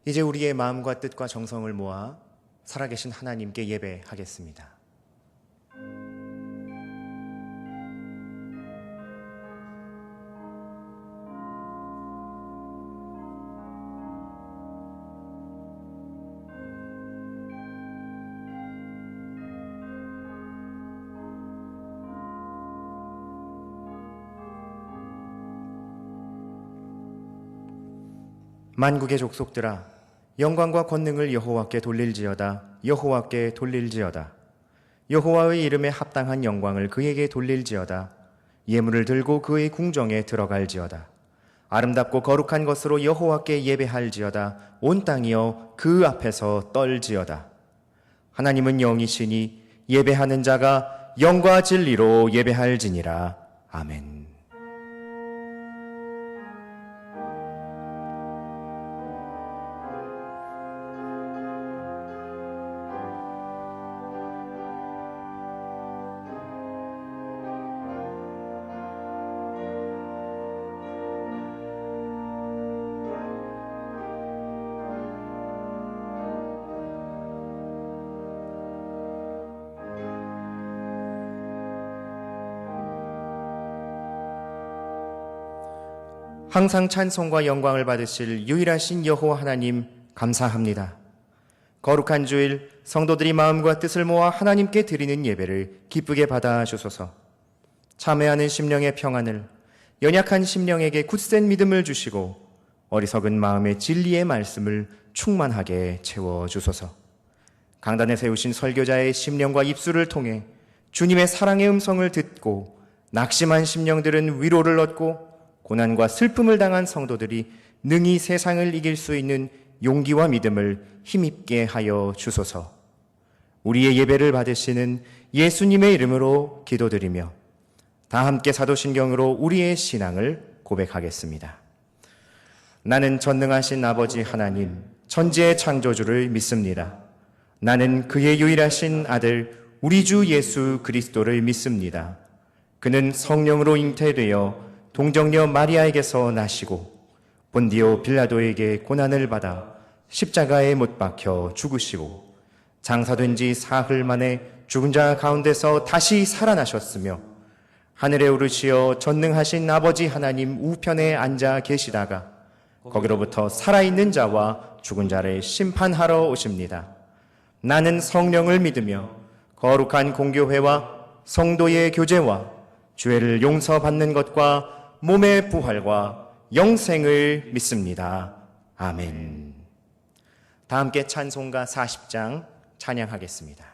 이제 우리의 마음과 뜻과 정성을 모아 살아계신 하나님께 예배하겠습니다. 만국의 족속들아, 영광과 권능을 여호와께 돌릴지어다. 여호와께 돌릴지어다. 여호와의 이름에 합당한 영광을 그에게 돌릴지어다. 예물을 들고 그의 궁정에 들어갈지어다. 아름답고 거룩한 것으로 여호와께 예배할지어다. 온 땅이여 그 앞에서 떨지어다. 하나님은 영이시니 예배하는 자가 영과 진리로 예배할지니라. 아멘. 항상 찬송과 영광을 받으실 유일하신 여호와 하나님 감사합니다. 거룩한 주일 성도들이 마음과 뜻을 모아 하나님께 드리는 예배를 기쁘게 받아주소서. 참회하는 심령의 평안을, 연약한 심령에게 굳센 믿음을 주시고 어리석은 마음의 진리의 말씀을 충만하게 채워주소서. 강단에 세우신 설교자의 심령과 입술을 통해 주님의 사랑의 음성을 듣고 낙심한 심령들은 위로를 얻고 고난과 슬픔을 당한 성도들이 능히 세상을 이길 수 있는 용기와 믿음을 힘입게 하여 주소서. 우리의 예배를 받으시는 예수님의 이름으로 기도드리며 다 함께 사도신경으로 우리의 신앙을 고백하겠습니다. 나는 전능하신 아버지 하나님, 천지의 창조주를 믿습니다. 나는 그의 유일하신 아들 우리 주 예수 그리스도를 믿습니다. 그는 성령으로 잉태되어 동정녀 마리아에게서 나시고 본디오 빌라도에게 고난을 받아 십자가에 못 박혀 죽으시고 장사된 지 사흘 만에 죽은 자 가운데서 다시 살아나셨으며 하늘에 오르시어 전능하신 아버지 하나님 우편에 앉아 계시다가 거기로부터 살아있는 자와 죽은 자를 심판하러 오십니다. 나는 성령을 믿으며 거룩한 공교회와 성도의 교제와 죄를 용서받는 것과 몸의 부활과 영생을 믿습니다. 아멘. 다 함께 찬송가 40장 찬양하겠습니다.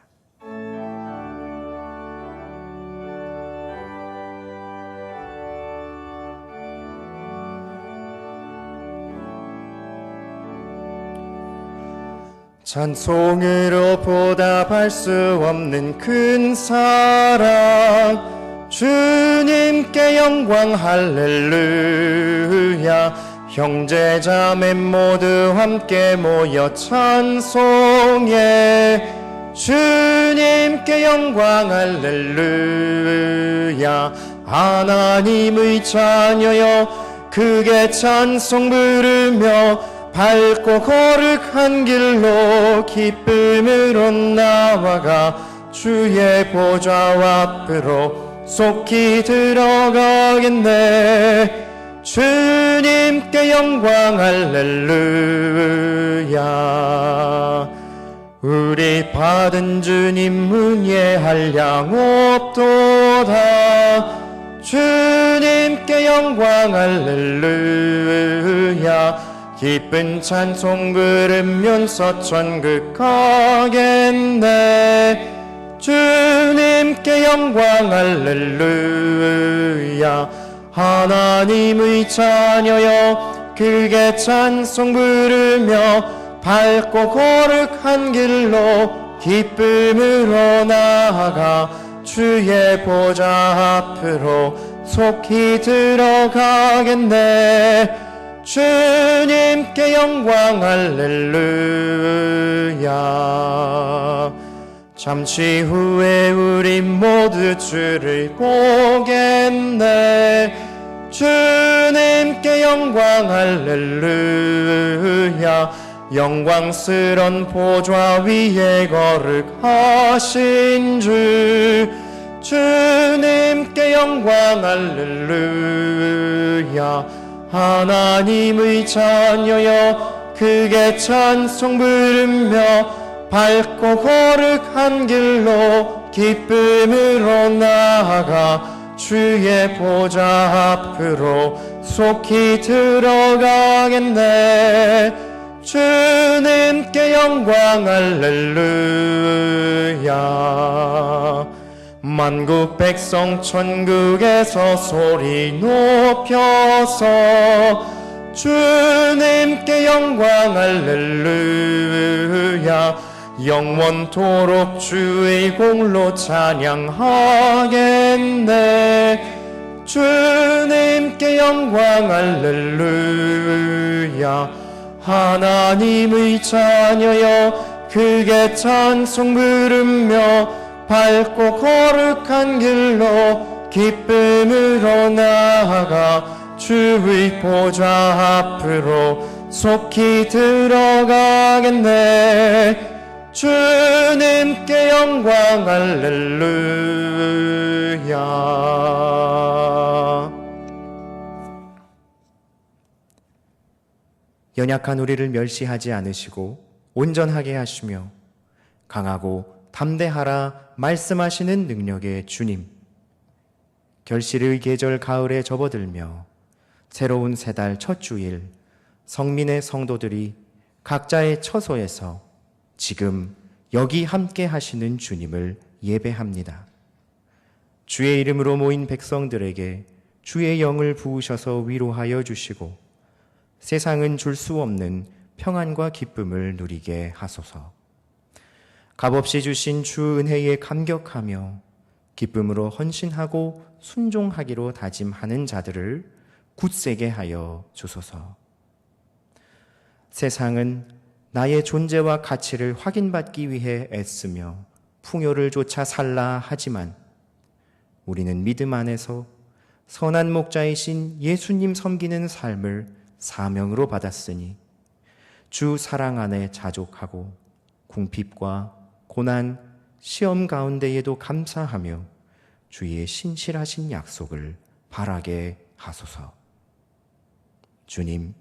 찬송으로 보답할 수 없는 큰 사랑, 주님께 영광 할렐루야. 형제 자매 모두 함께 모여 찬송해. 주님께 영광 할렐루야. 하나님의 자녀여 크게 찬송 부르며 밝고 거룩한 길로 기쁨으로 나아가 주의 보좌 앞으로 속히 들어가겠네. 주님께 영광 할렐루야. 우리 받은 주님 문예할 양 없도다. 주님께 영광 할렐루야. 기쁜 찬송 부르면서 천국 가겠네. 주님께 영광 할렐루야. 하나님의 자녀여 크게 찬송 부르며 밝고 거룩한 길로 기쁨으로 나아가 주의 보좌 앞으로 속히 들어가겠네. 주님께 영광 할렐루야. 잠시 후에 우리 모두 주를 보겠네. 주님께 영광 할렐루야. 영광스런 보좌 위에 거룩하신 주 주님께 영광 할렐루야. 하나님의 자녀여 크게 찬송 부르며 밝고 거룩한 길로 기쁨으로 나아가 주의 보좌 앞으로 속히 들어가겠네. 주님께 영광 할렐루야. 만국 백성 천국에서 소리 높여서 주님께 영광 할렐루야. 영원토록 주의 공로 찬양하겠네. 주님께 영광 할렐루야. 하나님의 자녀여 크게 찬송 부르며 밝고 거룩한 길로 기쁨으로 나아가 주의 보좌 앞으로 속히 들어가겠네. 주님께 영광 할렐루야. 연약한 우리를 멸시하지 않으시고 온전하게 하시며 강하고 담대하라 말씀하시는 능력의 주님, 결실의 계절 가을에 접어들며 새로운 새 달 첫 주일 성민의 성도들이 각자의 처소에서 지금 여기 함께 하시는 주님을 예배합니다. 주의 이름으로 모인 백성들에게 주의 영을 부으셔서 위로하여 주시고 세상은 줄 수 없는 평안과 기쁨을 누리게 하소서. 값없이 주신 주 은혜에 감격하며 기쁨으로 헌신하고 순종하기로 다짐하는 자들을 굳세게 하여 주소서. 세상은 나의 존재와 가치를 확인받기 위해 애쓰며 풍요를 쫓아 살라 하지만 우리는 믿음 안에서 선한 목자이신 예수님 섬기는 삶을 사명으로 받았으니 주 사랑 안에 자족하고 궁핍과 고난, 시험 가운데에도 감사하며 주의 신실하신 약속을 바라게 하소서. 주님,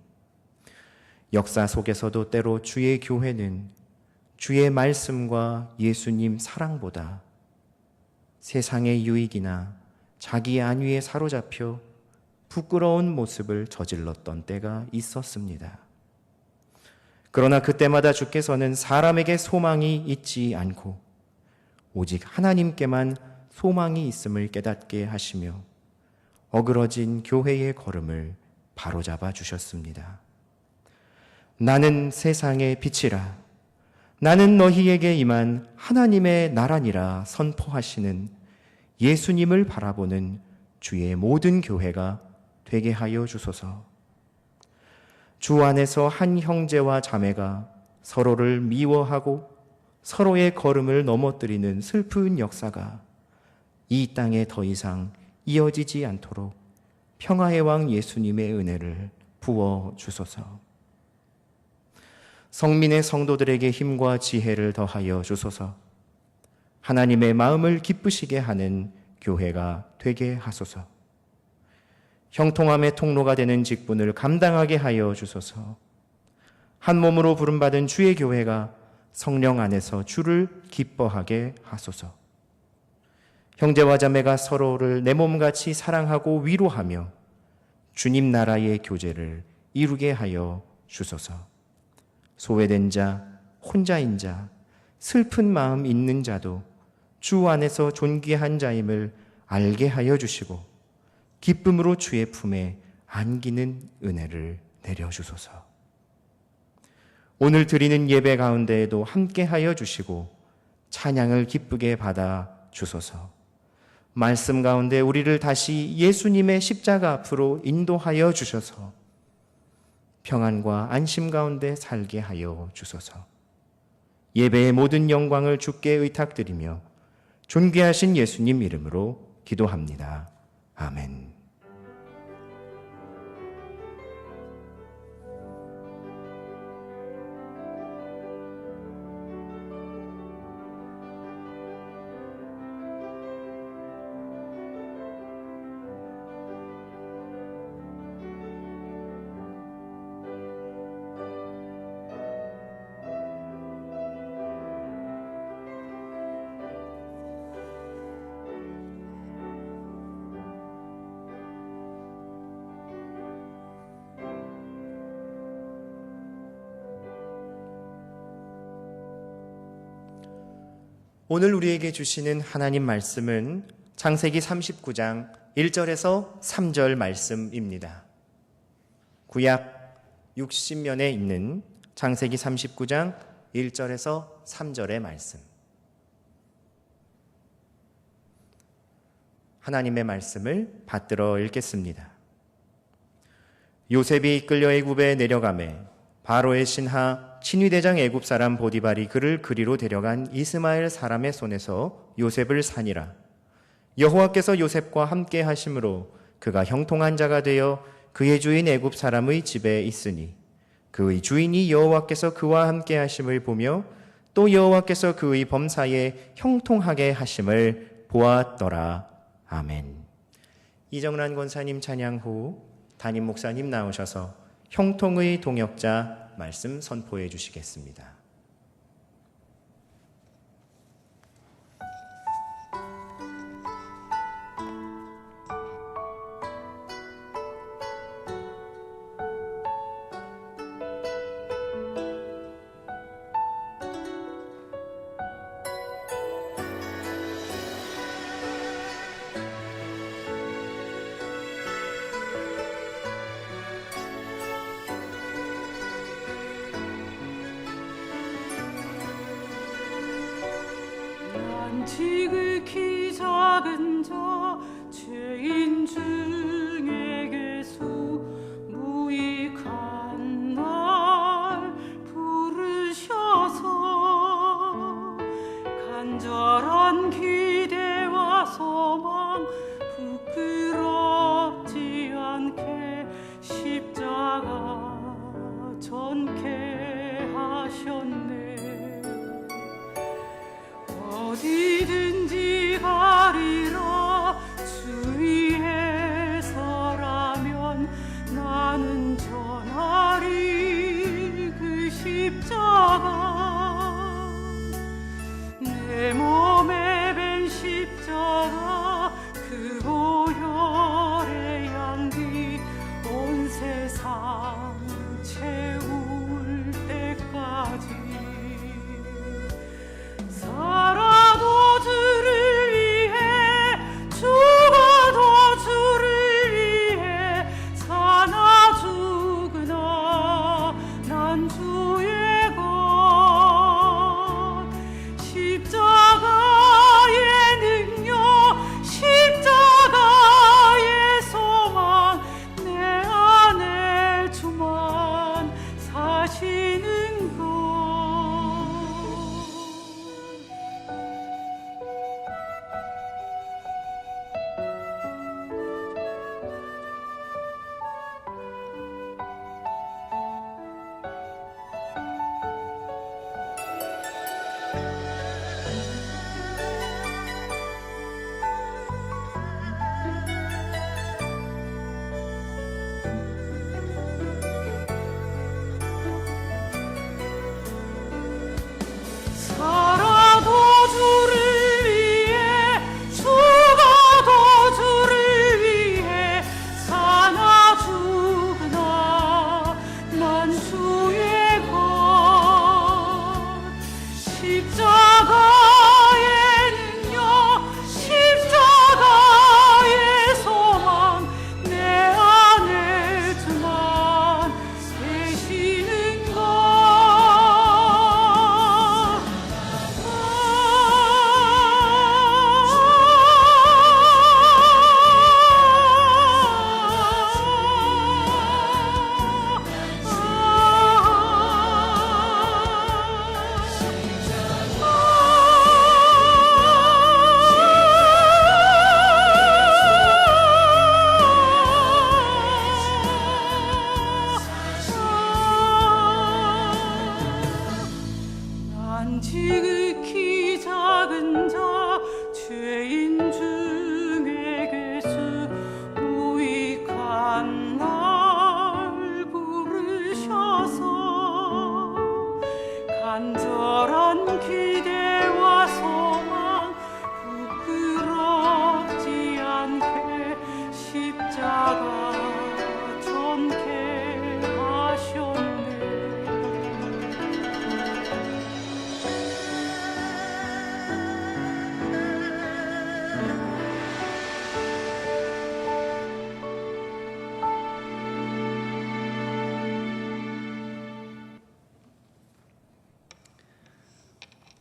역사 속에서도 때로 주의 교회는 주의 말씀과 예수님 사랑보다 세상의 유익이나 자기 안위에 사로잡혀 부끄러운 모습을 저질렀던 때가 있었습니다. 그러나 그때마다 주께서는 사람에게 소망이 있지 않고 오직 하나님께만 소망이 있음을 깨닫게 하시며 어그러진 교회의 걸음을 바로잡아 주셨습니다. 나는 세상의 빛이라, 나는 너희에게 임한 하나님의 나라니라 선포하시는 예수님을 바라보는 주의 모든 교회가 되게 하여 주소서. 주 안에서 한 형제와 자매가 서로를 미워하고 서로의 걸음을 넘어뜨리는 슬픈 역사가 이 땅에 더 이상 이어지지 않도록 평화의 왕 예수님의 은혜를 부어 주소서. 성민의 성도들에게 힘과 지혜를 더하여 주소서. 하나님의 마음을 기쁘시게 하는 교회가 되게 하소서. 형통함의 통로가 되는 직분을 감당하게 하여 주소서. 한 몸으로 부름받은 주의 교회가 성령 안에서 주를 기뻐하게 하소서. 형제와 자매가 서로를 내 몸같이 사랑하고 위로하며 주님 나라의 교제를 이루게 하여 주소서. 소외된 자, 혼자인 자, 슬픈 마음 있는 자도 주 안에서 존귀한 자임을 알게 하여 주시고 기쁨으로 주의 품에 안기는 은혜를 내려주소서. 오늘 드리는 예배 가운데에도 함께하여 주시고 찬양을 기쁘게 받아 주소서. 말씀 가운데 우리를 다시 예수님의 십자가 앞으로 인도하여 주셔서 평안과 안심 가운데 살게 하여 주소서. 예배의 모든 영광을 주께 의탁드리며 존귀하신 예수님 이름으로 기도합니다. 아멘. 오늘 우리에게 주시는 하나님 말씀은 창세기 39장 1절에서 3절 말씀입니다. 구약 60면에 있는 창세기 39장 1절에서 3절의 말씀. 하나님의 말씀을 받들어 읽겠습니다. 요셉이 이끌려 애굽에 내려가매 바로의 신하 친위대장 애굽 사람 보디발이 그를 그리로 데려간 이스마엘 사람의 손에서 요셉을 산이라. 여호와께서 요셉과 함께 하심으로 그가 형통한 자가 되어 그의 주인 애굽 사람의 집에 있으니 그의 주인이 여호와께서 그와 함께 하심을 보며 또 여호와께서 그의 범사에 형통하게 하심을 보았더라. 아멘. 이정란 권사님 찬양 후 담임 목사님 나오셔서 형통의 동역자 말씀 선포해 주시겠습니다.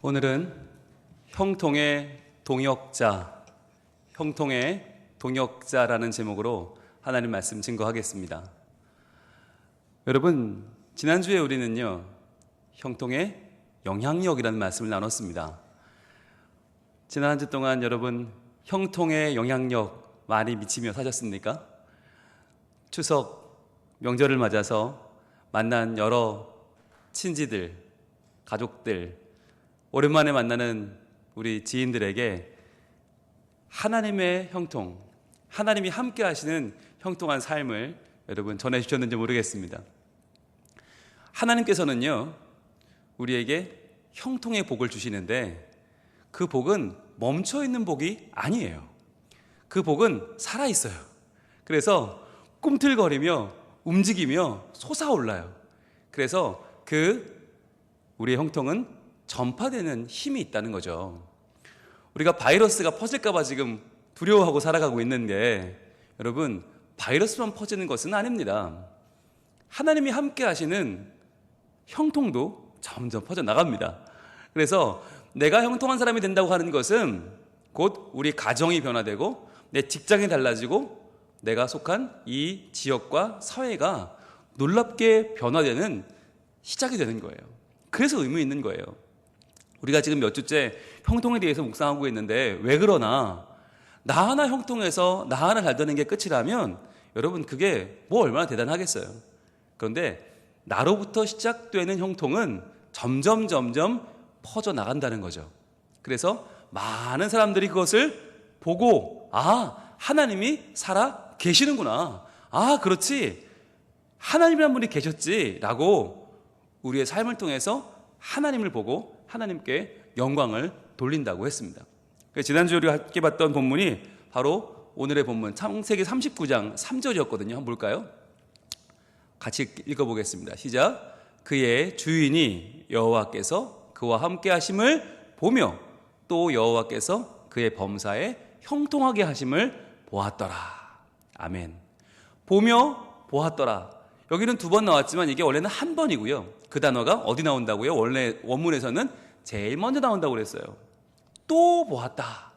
오늘은 형통의 동역자라는 제목으로 하나님 말씀 증거하겠습니다. 여러분, 지난주에 우리는요, 형통의 영향력이라는 말씀을 나눴습니다. 지난 한 주 동안 여러분, 형통의 영향력 많이 미치며 사셨습니까? 추석 명절을 맞아서 만난 여러 친지들, 가족들, 오랜만에 만나는 우리 지인들에게 하나님의 형통, 하나님이 함께 하시는 형통한 삶을 여러분 전해주셨는지 모르겠습니다. 하나님께서는요, 우리에게 형통의 복을 주시는데 그 복은 멈춰있는 복이 아니에요. 그 복은 살아있어요. 그래서 꿈틀거리며 움직이며 솟아올라요. 그래서 우리의 형통은 전파되는 힘이 있다는 거죠. 우리가 바이러스가 퍼질까봐 지금 두려워하고 살아가고 있는 게 여러분, 바이러스만 퍼지는 것은 아닙니다. 하나님이 함께 하시는 형통도 점점 퍼져나갑니다. 그래서 내가 형통한 사람이 된다고 하는 것은 곧 우리 가정이 변화되고 내 직장이 달라지고 내가 속한 이 지역과 사회가 놀랍게 변화되는 시작이 되는 거예요. 그래서 의미 있는 거예요. 우리가 지금 몇 주째 형통에 대해서 묵상하고 있는데 왜 그러나, 나 하나 형통해서 나 하나 잘 되는 게 끝이라면 여러분, 그게 뭐 얼마나 대단하겠어요. 그런데 나로부터 시작되는 형통은 점점 퍼져나간다는 거죠. 그래서 많은 사람들이 그것을 보고, 하나님이 살아 계시는구나, 그렇지, 하나님이란 분이 계셨지 라고 우리의 삶을 통해서 하나님을 보고 하나님께 영광을 돌린다고 했습니다. 지난주에 우리가 함께 봤던 본문이 바로 오늘의 본문 창세기 39장 3절이었거든요. 한번 볼까요? 같이 읽어보겠습니다. 시작. 그의 주인이 여호와께서 그와 함께 하심을 보며 또 여호와께서 그의 범사에 형통하게 하심을 보았더라. 아멘. 보며 보았더라. 여기는 2번 나왔지만 이게 원래는 한 번이고요. 그 단어가 어디 나온다고요? 원래 원문에서는 제일 먼저 나온다고 그랬어요. 또 보았다.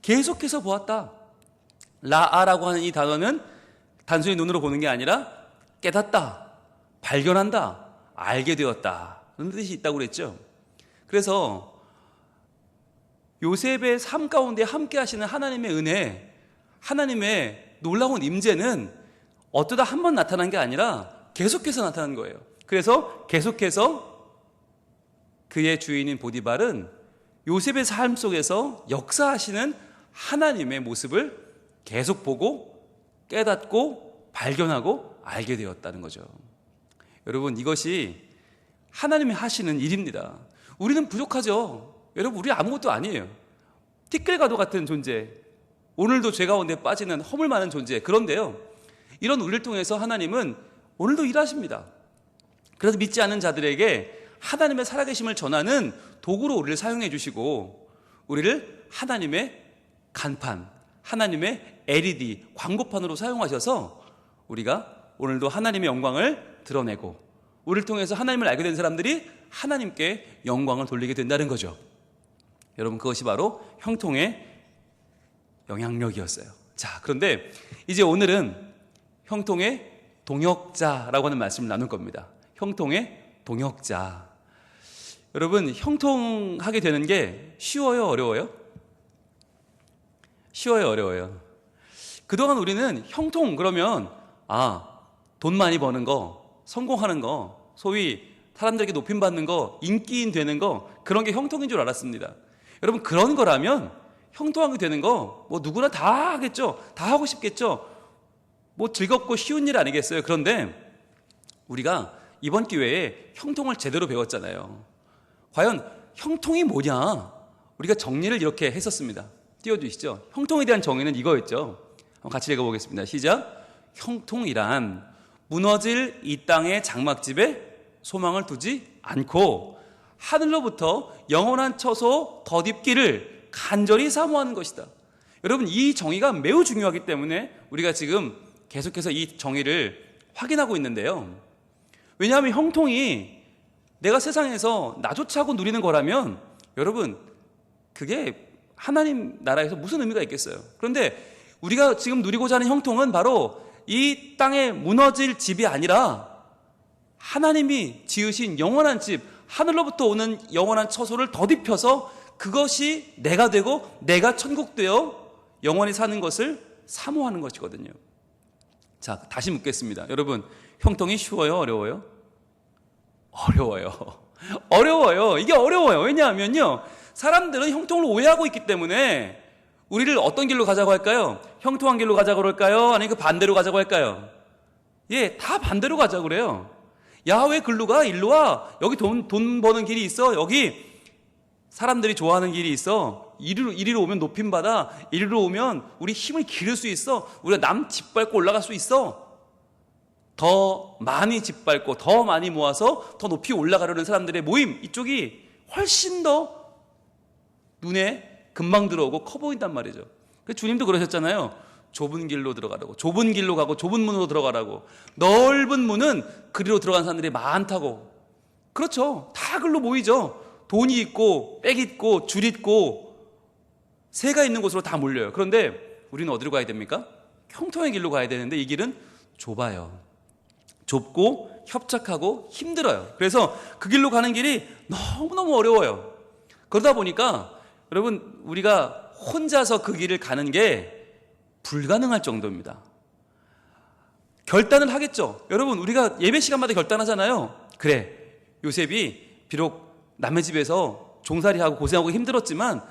계속해서 보았다. 라아라고 하는 이 단어는 단순히 눈으로 보는 게 아니라 깨닫다, 발견한다, 알게 되었다 그런 뜻이 있다고 그랬죠. 그래서 요셉의 삶 가운데 함께 하시는 하나님의 은혜, 하나님의 놀라운 임재는 어쩌다 한 번 나타난 게 아니라 계속해서 나타난 거예요. 그래서 계속해서 그의 주인인 보디발은 요셉의 삶 속에서 역사하시는 하나님의 모습을 계속 보고 깨닫고 발견하고 알게 되었다는 거죠. 여러분, 이것이 하나님이 하시는 일입니다. 우리는 부족하죠. 여러분, 우리 아무것도 아니에요. 티끌과도 같은 존재, 오늘도 죄 가운데 빠지는 허물 많은 존재. 그런데요, 이런 우리를 통해서 하나님은 오늘도 일하십니다. 그래서 믿지 않는 자들에게 하나님의 살아계심을 전하는 도구로 우리를 사용해 주시고, 우리를 하나님의 간판, 하나님의 LED 광고판으로 사용하셔서 우리가 오늘도 하나님의 영광을 드러내고, 우리를 통해서 하나님을 알게 된 사람들이 하나님께 영광을 돌리게 된다는 거죠. 여러분, 그것이 바로 형통의 영향력이었어요. 자, 그런데 이제 오늘은 형통의 동역자라고 하는 말씀을 나눌 겁니다. 형통의 동역자. 여러분, 형통하게 되는 게 쉬워요, 어려워요? 쉬워요, 어려워요? 그동안 우리는 형통 그러면 돈 많이 버는 거, 성공하는 거, 소위 사람들에게 높임받는 거, 인기인 되는 거, 그런 게 형통인 줄 알았습니다. 여러분, 그런 거라면 형통하게 되는 거 뭐 누구나 다 하겠죠. 다 하고 싶겠죠. 뭐 즐겁고 쉬운 일 아니겠어요? 그런데 우리가 이번 기회에 형통을 제대로 배웠잖아요. 과연 형통이 뭐냐? 우리가 정리를 이렇게 했었습니다. 띄워주시죠. 형통에 대한 정의는 이거였죠. 한번 같이 읽어보겠습니다. 시작. 형통이란 무너질 이 땅의 장막집에 소망을 두지 않고 하늘로부터 영원한 처소 덧입기를 간절히 사모하는 것이다. 여러분, 이 정의가 매우 중요하기 때문에 우리가 지금 계속해서 이 정의를 확인하고 있는데요. 왜냐하면 형통이 내가 세상에서 나조차고 누리는 거라면 여러분, 그게 하나님 나라에서 무슨 의미가 있겠어요? 그런데 우리가 지금 누리고자 하는 형통은 바로 이 땅에 무너질 집이 아니라 하나님이 지으신 영원한 집, 하늘로부터 오는 영원한 처소를 덧입혀서 그것이 내가 되고 내가 천국 되어 영원히 사는 것을 사모하는 것이거든요. 자, 다시 묻겠습니다. 여러분, 형통이 쉬워요? 어려워요? 어려워요. 어려워요. 이게 어려워요. 왜냐하면요, 사람들은 형통을 오해하고 있기 때문에 우리를 어떤 길로 가자고 할까요? 형통한 길로 가자고 그럴까요? 아니면 그 반대로 가자고 할까요? 예, 다 반대로 가자고 그래요. 야, 왜 글로 가? 일로 와. 여기 돈 버는 길이 있어. 여기 사람들이 좋아하는 길이 있어. 이리로 오면 높임받아. 이리로 오면 우리 힘을 기를 수 있어. 우리가 남 짓밟고 올라갈 수 있어. 더 많이 짓밟고 더 많이 모아서 더 높이 올라가려는 사람들의 모임, 이쪽이 훨씬 더 눈에 금방 들어오고 커 보인단 말이죠. 그래서 주님도 그러셨잖아요. 좁은 길로 들어가라고. 좁은 길로 가고 좁은 문으로 들어가라고. 넓은 문은 그리로 들어간 사람들이 많다고. 그렇죠. 다 글로 모이죠. 돈이 있고 빽 있고 줄 있고 새가 있는 곳으로 다 몰려요. 그런데 우리는 어디로 가야 됩니까? 형통의 길로 가야 되는데 이 길은 좁아요. 좁고 협착하고 힘들어요. 그래서 그 길로 가는 길이 너무너무 어려워요. 그러다 보니까 여러분, 우리가 혼자서 그 길을 가는 게 불가능할 정도입니다. 결단을 하겠죠. 여러분, 우리가 예배 시간마다 결단하잖아요. 그래, 요셉이 비록 남의 집에서 종살이하고 고생하고 힘들었지만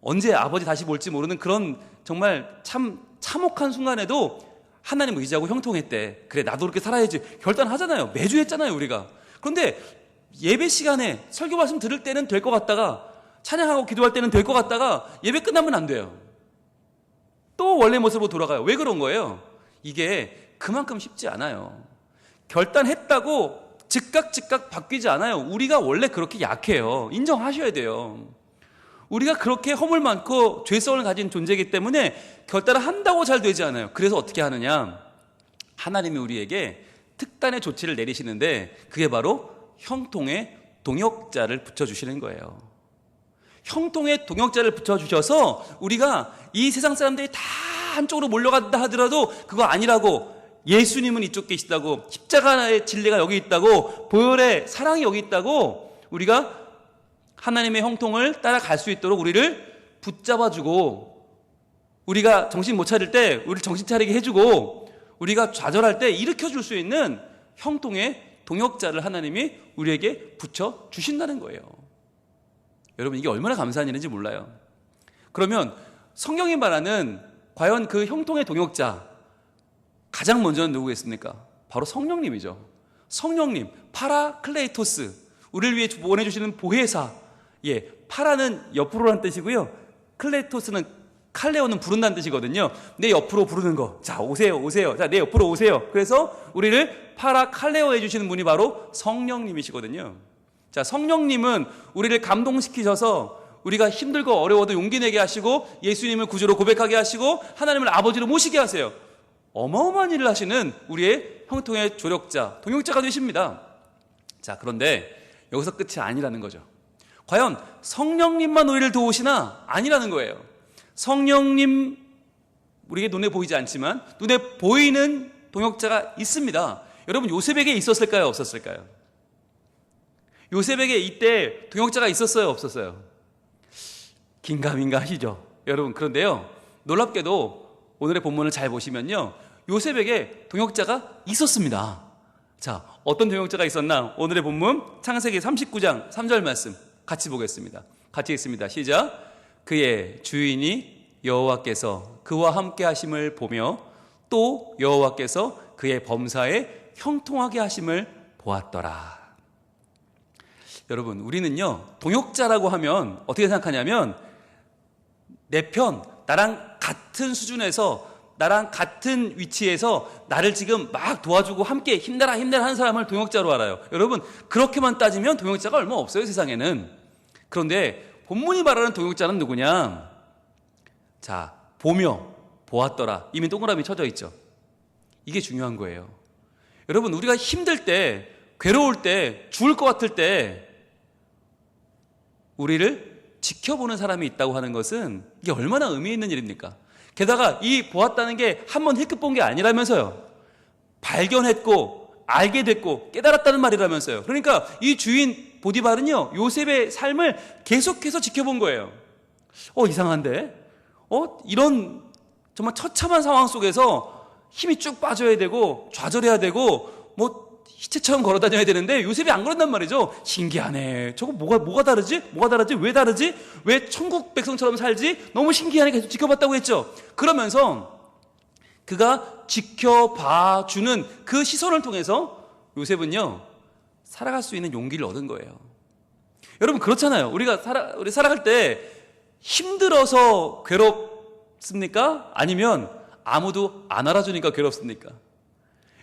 언제 아버지 다시 볼지 모르는 그런 정말 참 참혹한 순간에도 하나님을 의지하고 형통했대. 그래, 나도 그렇게 살아야지. 결단하잖아요. 매주 했잖아요, 우리가. 그런데 예배 시간에 설교 말씀 들을 때는 될 것 같다가, 찬양하고 기도할 때는 될 것 같다가 예배 끝나면 안 돼요. 또 원래 모습으로 돌아가요. 왜 그런 거예요? 이게 그만큼 쉽지 않아요. 결단했다고 즉각 바뀌지 않아요. 우리가 원래 그렇게 약해요. 인정하셔야 돼요. 우리가 그렇게 허물 많고 죄성을 가진 존재이기 때문에 결단을 한다고 잘 되지 않아요. 그래서 어떻게 하느냐? 하나님이 우리에게 특단의 조치를 내리시는데 그게 바로 형통의 동역자를 붙여주시는 거예요. 형통의 동역자를 붙여주셔서 우리가 이 세상 사람들이 다 한쪽으로 몰려간다 하더라도 그거 아니라고, 예수님은 이쪽 계시다고, 십자가의 진리가 여기 있다고, 보혈의 사랑이 여기 있다고, 우리가 하나님의 형통을 따라갈 수 있도록 우리를 붙잡아주고, 우리가 정신 못 차릴 때 우리를 정신 차리게 해주고, 우리가 좌절할 때 일으켜줄 수 있는 형통의 동역자를 하나님이 우리에게 붙여주신다는 거예요. 여러분, 이게 얼마나 감사한 일인지 몰라요. 그러면 성경이 말하는 과연 그 형통의 동역자, 가장 먼저는 누구겠습니까? 바로 성령님이죠. 성령님, 파라클레이토스, 우리를 위해 보내주시는 보혜사. 예, 파라는 옆으로란 뜻이고요. 클레이토스는, 칼레오는 부른다는 뜻이거든요. 내 옆으로 부르는 거. 자, 오세요. 자, 내 옆으로 오세요. 그래서 우리를 파라칼레오 해주시는 분이 바로 성령님이시거든요. 자, 성령님은 우리를 감동시키셔서 우리가 힘들고 어려워도 용기 내게 하시고 예수님을 구주로 고백하게 하시고 하나님을 아버지로 모시게 하세요. 어마어마한 일을 하시는 우리의 형통의 조력자, 동역자가 되십니다. 자, 그런데 여기서 끝이 아니라는 거죠. 과연 성령님만 우리를 도우시나? 아니라는 거예요. 성령님, 우리에게 눈에 보이지 않지만 눈에 보이는 동역자가 있습니다. 여러분, 요셉에게 있었을까요? 없었을까요? 요셉에게 이때 동역자가 있었어요? 없었어요? 긴가민가 하시죠, 여러분. 그런데요, 놀랍게도 오늘의 본문을 잘 보시면요, 요셉에게 동역자가 있었습니다. 자, 어떤 동역자가 있었나? 오늘의 본문 창세기 39장 3절 말씀 같이 보겠습니다. 같이 읽습니다. 시작. 그의 주인이 여호와께서 그와 함께 하심을 보며 또 여호와께서 그의 범사에 형통하게 하심을 보았더라. 여러분, 우리는요, 동역자라고 하면 어떻게 생각하냐면 내 편, 나랑 같은 수준에서, 나랑 같은 위치에서 나를 지금 막 도와주고 함께 힘내라 하는 사람을 동역자로 알아요. 여러분, 그렇게만 따지면 동역자가 얼마 없어요, 세상에는. 그런데 본문이 말하는 동역자는 누구냐? 자, 보며 보았더라. 이미 동그라미 쳐져 있죠. 이게 중요한 거예요. 여러분, 우리가 힘들 때, 괴로울 때, 죽을 것 같을 때 우리를 지켜보는 사람이 있다고 하는 것은 이게 얼마나 의미 있는 일입니까? 게다가 이 보았다는 게 한 번 힐끗 본 게 아니라면서요. 발견했고 알게 됐고 깨달았다는 말이라면서요. 그러니까 이 주인 보디발은요, 요셉의 삶을 계속해서 지켜본 거예요. 이상한데? 이런 정말 처참한 상황 속에서 힘이 쭉 빠져야 되고 좌절해야 되고 시체처럼 걸어 다녀야 되는데 요셉이 안 그런단 말이죠. 신기하네. 저거 뭐가 다르지? 뭐가 다르지? 왜 다르지? 왜 천국 백성처럼 살지? 너무 신기하네. 계속 지켜봤다고 했죠. 그러면서 그가 지켜봐주는 그 시선을 통해서 요셉은요, 살아갈 수 있는 용기를 얻은 거예요. 여러분, 그렇잖아요. 우리 살아갈 때 힘들어서 괴롭습니까? 아니면 아무도 안 알아주니까 괴롭습니까?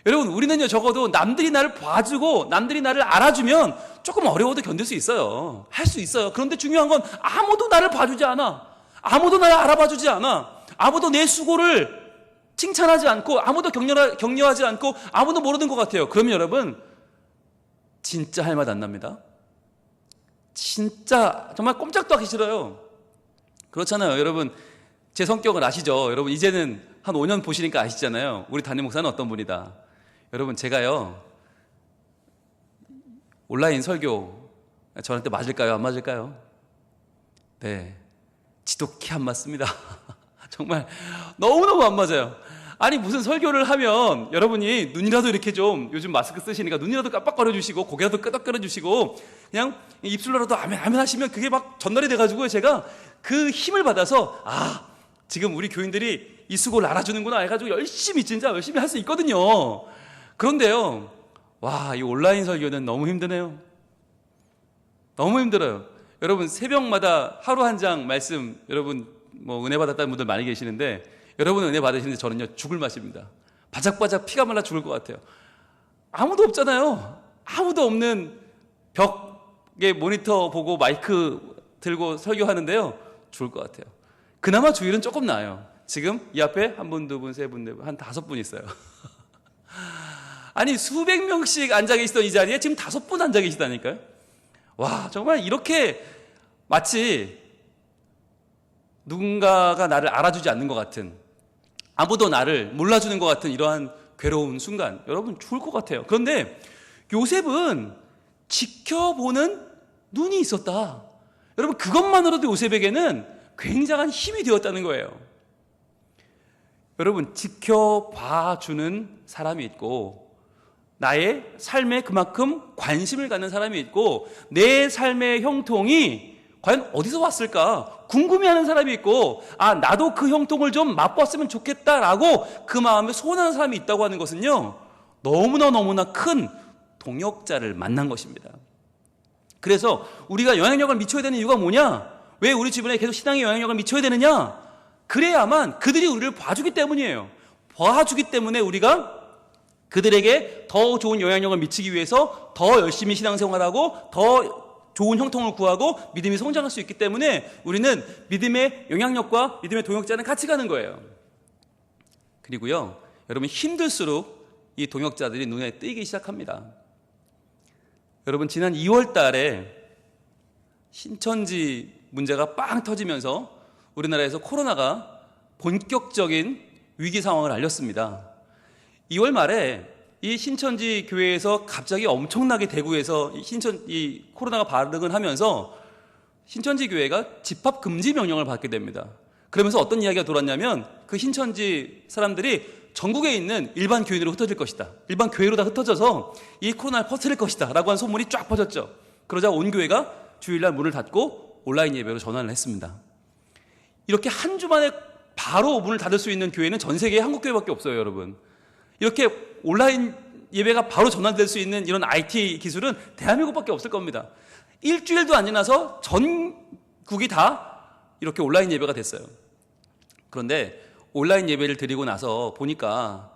여러분, 우리는요, 적어도 남들이 나를 봐주고 남들이 나를 알아주면 조금 어려워도 견딜 수 있어요. 할 수 있어요. 그런데 중요한 건 아무도 나를 봐주지 않아. 아무도 나를 알아봐주지 않아. 아무도 내 수고를 칭찬하지 않고, 아무도 격려하지 않고, 아무도 모르는 것 같아요. 그러면 여러분, 진짜 할 맛 안 납니다. 진짜 정말 꼼짝도 하기 싫어요. 그렇잖아요. 여러분, 제 성격을 아시죠? 여러분, 이제는 한 5년 보시니까 아시잖아요. 우리 담임 목사는 어떤 분이다. 여러분, 제가요, 온라인 설교 저한테 맞을까요? 안 맞을까요? 네, 지독히 안 맞습니다. 정말 너무너무 안 맞아요. 아니, 무슨 설교를 하면 여러분이 눈이라도 이렇게 좀, 요즘 마스크 쓰시니까 눈이라도 깜빡거려 주시고 고개라도 끄덕거려 주시고 그냥 입술로라도 아멘 아멘 하시면 그게 막 전달이 돼가지고 제가 그 힘을 받아서 지금 우리 교인들이 이 수고를 알아주는구나 해가지고 진짜 열심히 할 수 있거든요. 그런데요, 이 온라인 설교는 너무 힘드네요. 너무 힘들어요. 여러분, 새벽마다 하루 한 장 말씀, 여러분 은혜 받았다는 분들 많이 계시는데, 여러분은 은혜 받으시는데 저는요, 죽을 맛입니다. 바짝바짝 피가 말라 죽을 것 같아요. 아무도 없잖아요. 아무도 없는 벽에 모니터 보고 마이크 들고 설교하는데요, 죽을 것 같아요. 그나마 주일은 조금 나아요. 지금 이 앞에 한 분, 두 분, 세 분, 네 분, 한 5분 있어요. 아니, 수백 명씩 앉아 계시던 이 자리에 지금 5분 앉아 계시다니까요. 정말 이렇게 마치 누군가가 나를 알아주지 않는 것 같은, 아무도 나를 몰라주는 것 같은 이러한 괴로운 순간, 여러분 죽을 것 같아요. 그런데 요셉은 지켜보는 눈이 있었다. 여러분, 그것만으로도 요셉에게는 굉장한 힘이 되었다는 거예요. 여러분, 지켜봐주는 사람이 있고, 나의 삶에 그만큼 관심을 갖는 사람이 있고, 내 삶의 형통이 과연 어디서 왔을까 궁금해하는 사람이 있고, 나도 그 형통을 좀 맛봤으면 좋겠다라고 그 마음에 소원하는 사람이 있다고 하는 것은요, 너무나 큰 동역자를 만난 것입니다. 그래서 우리가 영향력을 미쳐야 되는 이유가 뭐냐? 왜 우리 주변에 계속 신앙의 영향력을 미쳐야 되느냐? 그래야만 그들이 우리를 봐주기 때문이에요. 봐주기 때문에 우리가 그들에게 더 좋은 영향력을 미치기 위해서 더 열심히 신앙생활하고 더 좋은 형통을 구하고 믿음이 성장할 수 있기 때문에 우리는 믿음의 영향력과 믿음의 동역자는 같이 가는 거예요. 그리고요, 여러분, 힘들수록 이 동역자들이 눈에 띄기 시작합니다. 여러분, 지난 2월 달에 신천지 문제가 빵 터지면서 우리나라에서 코로나가 본격적인 위기 상황을 알렸습니다. 2월 말에 이 신천지 교회에서 갑자기 엄청나게 대구에서 이 코로나가 발생을 하면서 신천지 교회가 집합 금지 명령을 받게 됩니다. 그러면서 어떤 이야기가 돌았냐면, 그 신천지 사람들이 전국에 있는 일반 교인으로 흩어질 것이다. 일반 교회로 다 흩어져서 이 코로나를 퍼뜨릴 것이다. 라고 한 소문이 쫙 퍼졌죠. 그러자 온 교회가 주일날 문을 닫고 온라인 예배로 전환을 했습니다. 이렇게 한 주 만에 바로 문을 닫을 수 있는 교회는 전 세계에 한국 교회밖에 없어요, 여러분. 이렇게 온라인 예배가 바로 전환될 수 있는 이런 IT 기술은 대한민국밖에 없을 겁니다. 일주일도 안 지나서 전국이 다 이렇게 온라인 예배가 됐어요. 그런데 온라인 예배를 드리고 나서 보니까,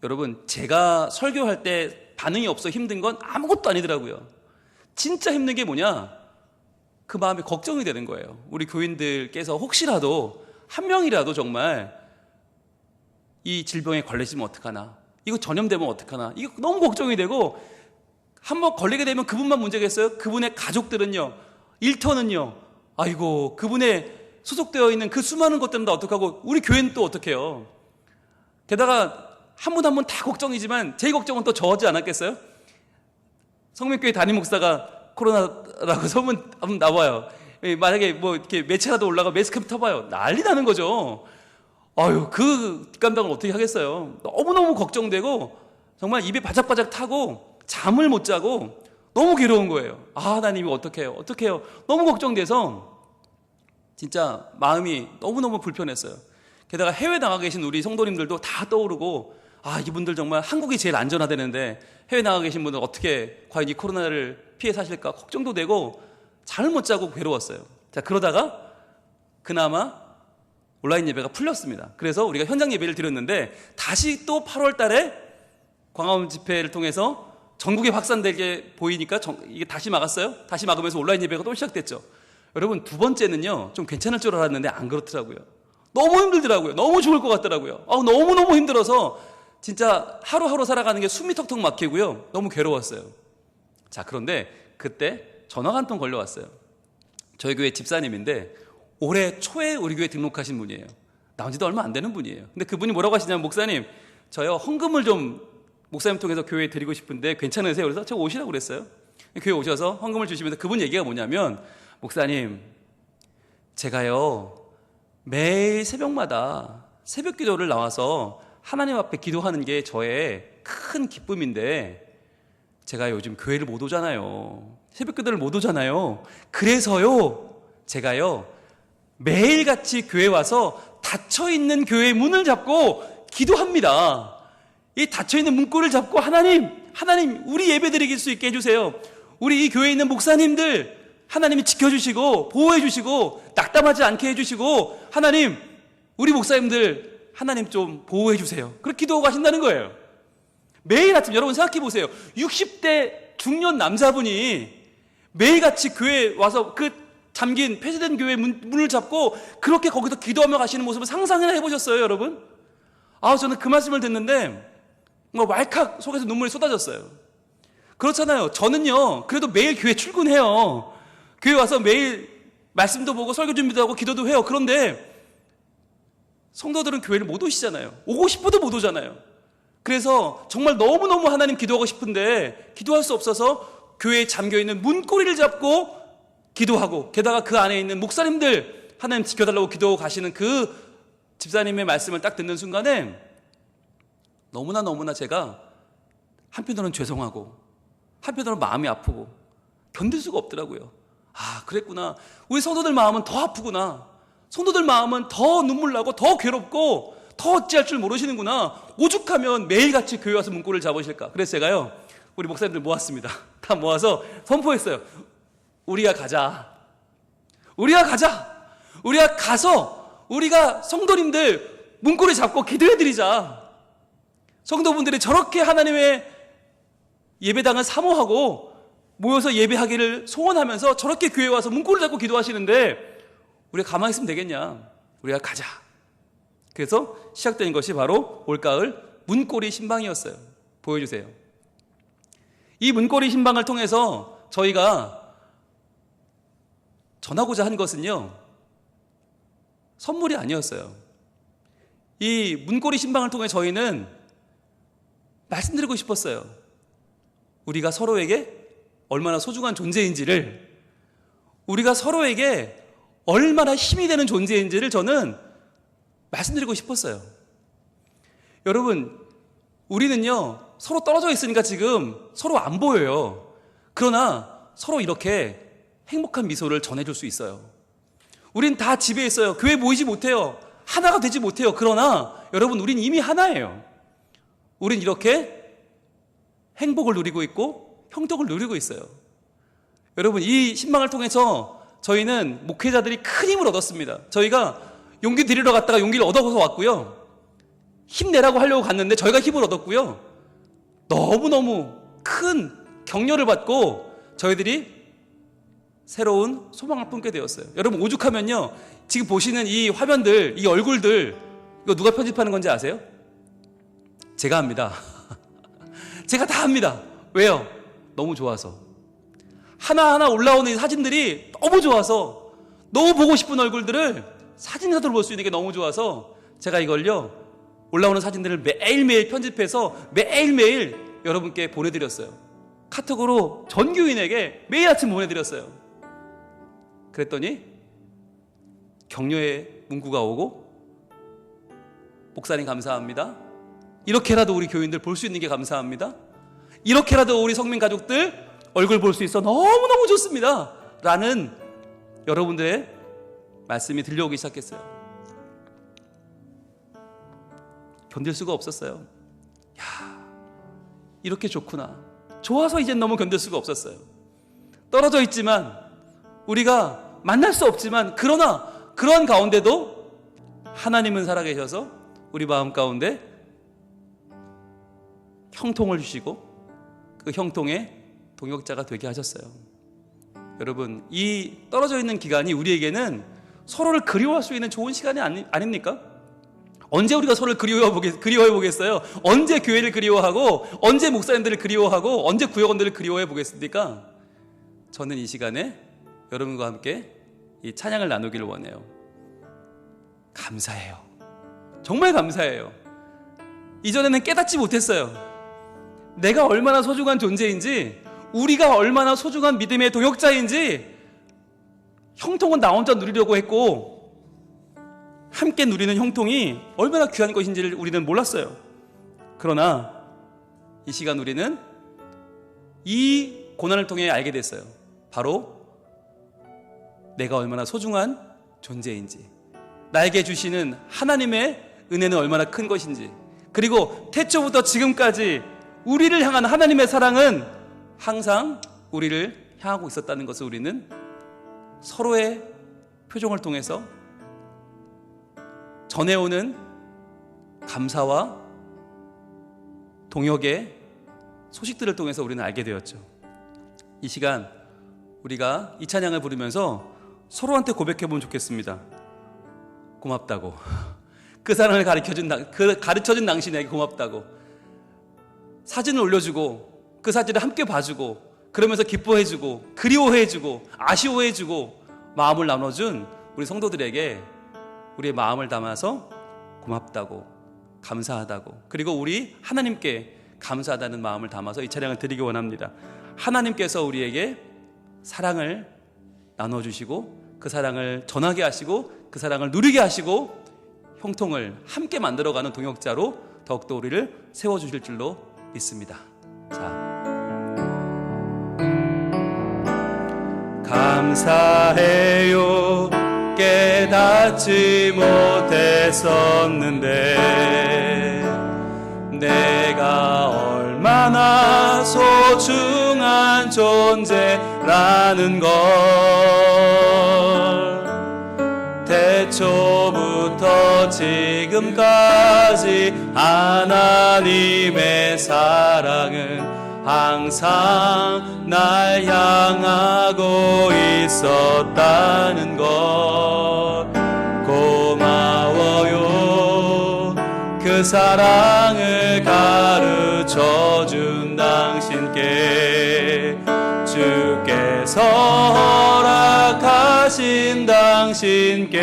여러분, 제가 설교할 때 반응이 없어 힘든 건 아무것도 아니더라고요. 진짜 힘든 게 뭐냐? 그 마음이 걱정이 되는 거예요. 우리 교인들께서 혹시라도 한 명이라도 정말 이 질병에 걸리시면 어떡하나, 이거 전염되면 어떡하나, 이거 너무 걱정이 되고, 한번 걸리게 되면 그분만 문제겠어요? 그분의 가족들은요, 일터는요, 아이고, 그분에 소속되어 있는 그 수많은 것들은 다 어떡하고 우리 교회는 또 어떡해요? 게다가 한 분 한 분 다 걱정이지만 제일 걱정은 또 저하지 않았겠어요? 성민교회 담임 목사가 코로나라고 소문 한번 나와요. 만약에 뭐 이렇게 매체라도 올라가 매스컴 터봐요. 난리 나는 거죠. 아유, 그 뒷감당을 어떻게 하겠어요? 너무너무 걱정되고 정말 입에 바짝바짝 타고 잠을 못 자고 너무 괴로운 거예요. 아, 하나님이 어떡해요? 어떡해요? 너무 걱정돼서 진짜 마음이 너무너무 불편했어요. 게다가 해외 나가 계신 우리 성도님들도 다 떠오르고, 아, 이분들 정말 한국이 제일 안전하다는데 해외 나가 계신 분들 어떻게 과연 이 코로나를 피해 사실까 걱정도 되고 잠을 못 자고 괴로웠어요. 자, 그러다가 그나마 온라인 예배가 풀렸습니다. 그래서 우리가 현장 예배를 드렸는데 다시 또 8월 달에 광화문 집회를 통해서 전국에 확산되게 보이니까 이게 다시 막았어요. 다시 막으면서 온라인 예배가 또 시작됐죠. 여러분, 두 번째는요, 좀 괜찮을 줄 알았는데 안 그렇더라고요. 너무 힘들더라고요. 너무 죽을 것 같더라고요. 너무너무 힘들어서 진짜 하루하루 살아가는 게 숨이 턱턱 막히고요. 너무 괴로웠어요. 자, 그런데 그때 전화가 한 통 걸려왔어요. 저희 교회 집사님인데 올해 초에 우리 교회 등록하신 분이에요. 나온 지도 얼마 안 되는 분이에요. 근데 그분이 뭐라고 하시냐면, 목사님, 저요 헌금을 좀 목사님 통해서 교회에 드리고 싶은데 괜찮으세요? 그래서 제가 오시라고 그랬어요. 교회 오셔서 헌금을 주시면서 그분 얘기가 뭐냐면, 목사님, 제가요 매일 새벽마다 새벽 기도를 나와서 하나님 앞에 기도하는 게 저의 큰 기쁨인데 제가 요즘 교회를 못 오잖아요. 새벽 기도를 못 오잖아요. 그래서요 제가요 매일같이 교회 와서 닫혀있는 교회의 문을 잡고 기도합니다. 이 닫혀있는 문고리를 잡고, 하나님 우리 예배 드릴 수 있게 해주세요. 우리 이 교회에 있는 목사님들 하나님이 지켜주시고 보호해주시고 낙담하지 않게 해주시고, 하나님 우리 목사님들 하나님 좀 보호해주세요. 그렇게 기도하고 가신다는 거예요. 매일 아침. 여러분 생각해 보세요. 60대 중년 남자분이 매일같이 교회에 와서 그 잠긴 폐쇄된 교회 문을 잡고 그렇게 거기서 기도하며 가시는 모습을 상상이나 해보셨어요, 여러분? 저는 그 말씀을 듣는데 왈칵 속에서 눈물이 쏟아졌어요. 그렇잖아요. 저는요 그래도 매일 교회 출근해요. 교회 와서 매일 말씀도 보고 설교 준비도 하고 기도도 해요. 그런데 성도들은 교회를 못 오시잖아요. 오고 싶어도 못 오잖아요. 그래서 정말 너무너무 하나님 기도하고 싶은데 기도할 수 없어서 교회에 잠겨있는 문고리를 잡고 기도하고, 게다가 그 안에 있는 목사님들 하나님 지켜달라고 기도하고 가시는 그 집사님의 말씀을 딱 듣는 순간에 너무나 제가 한편으로는 죄송하고 한편으로는 마음이 아프고 견딜 수가 없더라고요. 그랬구나. 우리 성도들 마음은 더 아프구나. 성도들 마음은 더 눈물 나고 더 괴롭고 더 어찌할 줄 모르시는구나. 오죽하면 매일같이 교회 와서 문고리를 잡으실까. 그래서 제가요 우리 목사님들 모았습니다. 다 모아서 선포했어요. 우리가 가자. 우리가 가서 우리가 성도님들 문고리 잡고 기도해드리자. 성도분들이 저렇게 하나님의 예배당을 사모하고 모여서 예배하기를 소원하면서 저렇게 교회에 와서 문고리를 잡고 기도하시는데 우리가 가만히 있으면 되겠냐. 우리가 가자. 그래서 시작된 것이 바로 올가을 문고리 신방이었어요. 보여주세요. 이 문고리 신방을 통해서 저희가 전하고자 한 것은요 선물이 아니었어요. 이 문고리 신방을 통해 저희는 말씀드리고 싶었어요. 우리가 서로에게 얼마나 소중한 존재인지를, 우리가 서로에게 얼마나 힘이 되는 존재인지를 저는 말씀드리고 싶었어요. 여러분, 우리는요 서로 떨어져 있으니까 지금 서로 안 보여요. 그러나 서로 이렇게 행복한 미소를 전해줄 수 있어요. 우린 다 집에 있어요. 교회 모이지 못해요. 하나가 되지 못해요. 그러나 여러분, 우린 이미 하나예요. 우린 이렇게 행복을 누리고 있고 형통을 누리고 있어요. 여러분, 이 신방을 통해서 저희는 목회자들이 큰 힘을 얻었습니다. 저희가 용기 드리러 갔다가 용기를 얻어서 왔고요. 힘내라고 하려고 갔는데 저희가 힘을 얻었고요. 너무너무 큰 격려를 받고 저희들이 새로운 소망을 품게 되었어요. 여러분, 오죽하면요 지금 보시는 이 화면들, 이 얼굴들, 이거 누가 편집하는 건지 아세요? 제가 합니다. 제가 다 합니다. 왜요? 너무 좋아서. 하나하나 올라오는 이 사진들이 너무 좋아서, 너무 보고 싶은 얼굴들을 사진사도로 볼 수 있는 게 너무 좋아서 제가 이걸요, 올라오는 사진들을 매일매일 편집해서 매일매일 여러분께 보내드렸어요. 카톡으로 전 교인에게 매일 아침 보내드렸어요. 그랬더니 격려의 문구가 오고, 목사님 감사합니다. 이렇게라도 우리 교인들 볼 수 있는 게 감사합니다. 이렇게라도 우리 성민 가족들 얼굴 볼 수 있어 너무너무 좋습니다. 라는 여러분들의 말씀이 들려오기 시작했어요. 견딜 수가 없었어요. 야, 이렇게 좋구나. 좋아서 이젠 너무 견딜 수가 없었어요. 떨어져 있지만, 우리가 만날 수 없지만, 그러나 그런 가운데도 하나님은 살아계셔서 우리 마음 가운데 형통을 주시고 그 형통의 동역자가 되게 하셨어요. 여러분, 이 떨어져 있는 기간이 우리에게는 서로를 그리워할 수 있는 좋은 시간이 아닙니까? 언제 우리가 서로를 그리워해 보겠어요? 언제 교회를 그리워하고, 언제 목사님들을 그리워하고, 언제 구역원들을 그리워해 보겠습니까? 저는 이 시간에 여러분과 함께 이 찬양을 나누기를 원해요. 감사해요. 정말 감사해요. 이전에는 깨닫지 못했어요. 내가 얼마나 소중한 존재인지, 우리가 얼마나 소중한 믿음의 동역자인지, 형통은 나 혼자 누리려고 했고, 함께 누리는 형통이 얼마나 귀한 것인지를 우리는 몰랐어요. 그러나 이 시간 우리는 이 고난을 통해 알게 됐어요. 바로 내가 얼마나 소중한 존재인지, 나에게 주시는 하나님의 은혜는 얼마나 큰 것인지, 그리고 태초부터 지금까지 우리를 향한 하나님의 사랑은 항상 우리를 향하고 있었다는 것을 우리는 서로의 표정을 통해서 전해오는 감사와 동역의 소식들을 통해서 우리는 알게 되었죠. 이 시간 우리가 이 찬양을 부르면서 서로한테 고백해보면 좋겠습니다. 고맙다고. 그 사랑을 가르쳐준 당신에게 고맙다고. 사진을 올려주고 그 사진을 함께 봐주고, 그러면서 기뻐해주고 그리워해주고 아쉬워해주고 마음을 나눠준 우리 성도들에게 우리의 마음을 담아서 고맙다고, 감사하다고, 그리고 우리 하나님께 감사하다는 마음을 담아서 이 찬양을 드리기 원합니다. 하나님께서 우리에게 사랑을 나눠주시고 그 사랑을 전하게 하시고 그 사랑을 누리게 하시고 형통을 함께 만들어가는 동역자로 더욱더 우리를 세워주실 줄로 믿습니다. 자, 감사해요. 깨닫지 못했었는데 내가 얼마나 소중한 존재라는 걸 태초부터 지금까지 하나님의 사랑은 항상 날 향하고 있었다는 것 고마워요. 그 사랑을 가르쳐준 당신께, 주께서 허락하신 당신께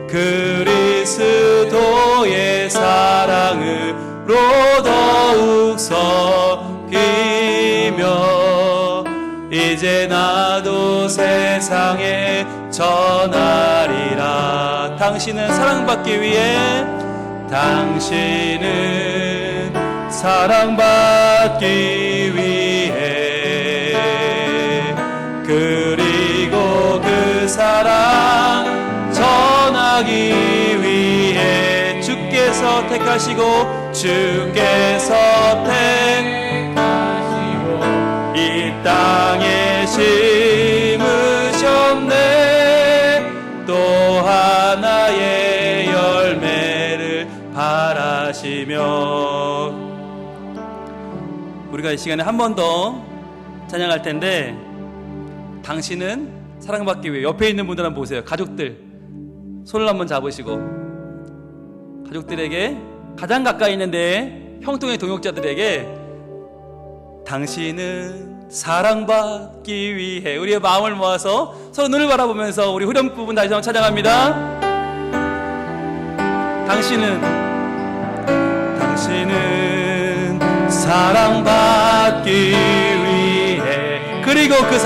그리스도의 사랑으로 더욱 섞이며 이제 나도 세상에 전하리라. 당신은 사랑받기 위해, 당신은 사랑받기 위해, 그리고 그 사랑 전하기 위해 주께서 택하시고 주께서 택하시고 이 땅에 심으셨네. 또 하나의 열매를 바라시며. 우리가 이 시간에 한 번 더 찬양할 텐데, 당신은 사랑받기 위해, 옆에 있는 분들 한번 보세요. 가족들 손을 한번 잡으시고, 가족들에게, 가장 가까이 있는데 형통의 동역자들에게 당신은 사랑받기 위해 우리의 마음을 모아서 서로 눈을 바라보면서 우리 후렴 부분 다시 한번 찬양합니다. 당신은 사랑받기 위해 그리고 그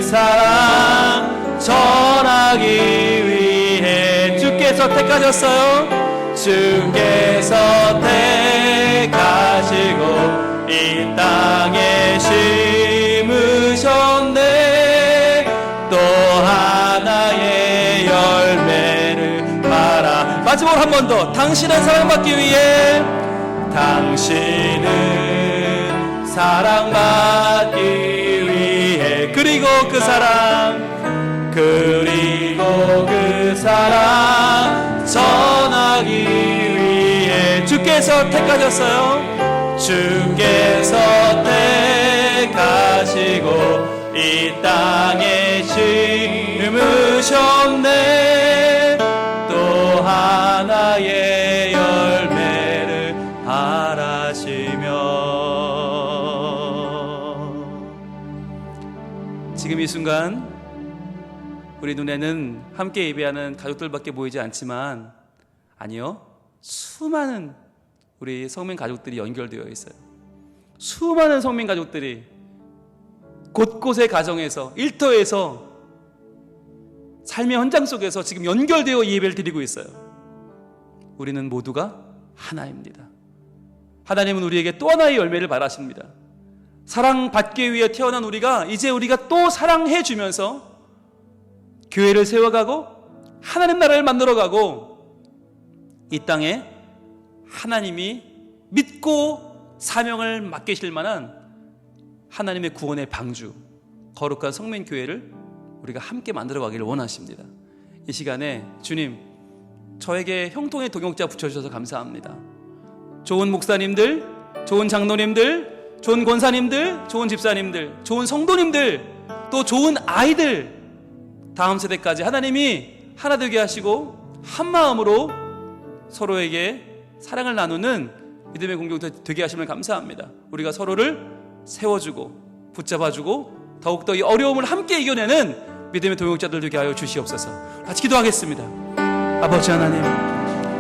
사랑 전하기 위해 주께서 택하셨어요. 주께서 택하시고 이 땅에 심으셨네. 또 하나의 열매를 바라. 마지막으로 한 번 더. 당신은 사랑받기 위해, 당신은 사랑받기 위해 그리고 그 사랑 전하기 위해 주께서 택하셨어요. 주께서 택하시고 이 땅에 심으셨네. 또 하나의 열매를 바라시며. 지금 이 순간 우리 눈에는 함께 예배하는 가족들밖에 보이지 않지만, 아니요, 수많은 우리 성민 가족들이 연결되어 있어요. 수많은 성민 가족들이 곳곳의 가정에서, 일터에서, 삶의 현장 속에서 지금 연결되어 예배를 드리고 있어요. 우리는 모두가 하나입니다. 하나님은 우리에게 또 하나의 열매를 바라십니다. 사랑받기 위해 태어난 우리가 이제 우리가 또 사랑해 주면서 교회를 세워가고 하나님 나라를 만들어가고 이 땅에 하나님이 믿고 사명을 맡기실 만한 하나님의 구원의 방주, 거룩한 성민교회를 우리가 함께 만들어가기를 원하십니다. 이 시간에 주님, 저에게 형통의 동역자 붙여주셔서 감사합니다. 좋은 목사님들, 좋은 장로님들, 좋은 권사님들, 좋은 집사님들, 좋은 성도님들, 또 좋은 아이들, 다음 세대까지 하나님이 하나 되게 하시고 한 마음으로 서로에게 사랑을 나누는 믿음의 공동체 되게 하시면 감사합니다. 우리가 서로를 세워주고 붙잡아주고 더욱더 이 어려움을 함께 이겨내는 믿음의 동역자들 되게 하여 주시옵소서. 같이 기도하겠습니다. 아버지 하나님,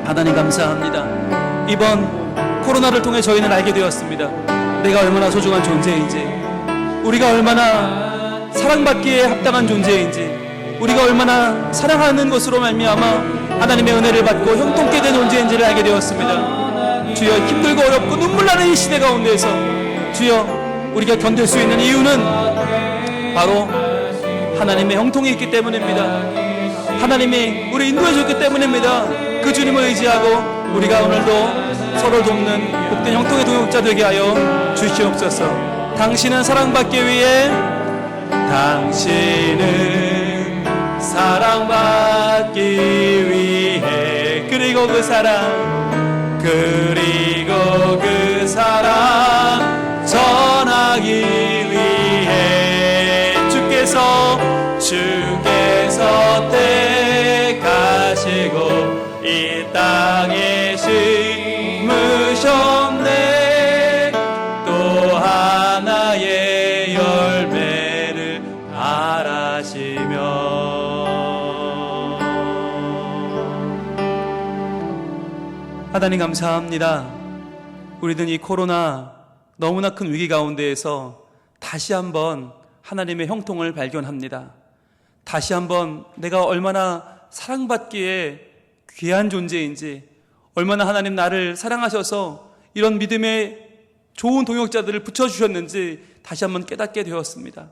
하나님 감사합니다. 이번 코로나를 통해 저희는 알게 되었습니다. 내가 얼마나 소중한 존재인지, 우리가 얼마나 사랑받기에 합당한 존재인지, 우리가 얼마나 사랑하는 것으로 말미암아 하나님의 은혜를 받고 형통케 된 존재인지를 알게 되었습니다. 주여, 힘들고 어렵고 눈물 나는 이 시대 가운데서 주여, 우리가 견딜 수 있는 이유는 바로 하나님의 형통이 있기 때문입니다. 하나님이 우리 인도해 줬기 때문입니다. 그 주님을 의지하고 우리가 오늘도 서로 돕는 복된 형통의 동역자 되게 하여 주시옵소서. 당신은 사랑받기 위해, 당신은 사랑받기 위해 그리고 그 사랑 전하기 위해 주께서 택하시고 이 땅에 심으셨네. 또 하나의 열매를 바라시며. 하나님 감사합니다. 우리는 이 코로나 너무나 큰 위기 가운데에서 다시 한번 하나님의 형통을 발견합니다. 다시 한번 내가 얼마나 사랑받기에 귀한 존재인지, 얼마나 하나님 나를 사랑하셔서 이런 믿음의 좋은 동역자들을 붙여주셨는지 다시 한번 깨닫게 되었습니다.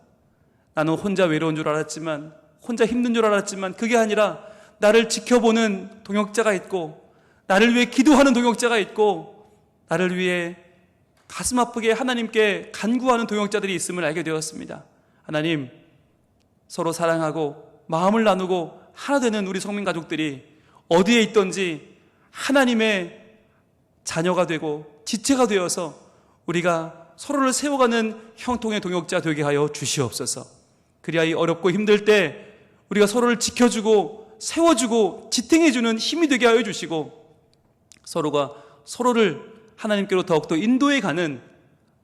나는 혼자 외로운 줄 알았지만, 혼자 힘든 줄 알았지만 그게 아니라 나를 지켜보는 동역자가 있고, 나를 위해 기도하는 동역자가 있고, 나를 위해 가슴 아프게 하나님께 간구하는 동역자들이 있음을 알게 되었습니다. 하나님, 서로 사랑하고 마음을 나누고 하나 되는 우리 성민 가족들이 어디에 있든지 하나님의 자녀가 되고 지체가 되어서 우리가 서로를 세워가는 형통의 동역자 되게 하여 주시옵소서. 그리하여 이 어렵고 힘들 때 우리가 서로를 지켜주고 세워주고 지탱해주는 힘이 되게 하여 주시고, 서로가 서로를 하나님께로 더욱더 인도해 가는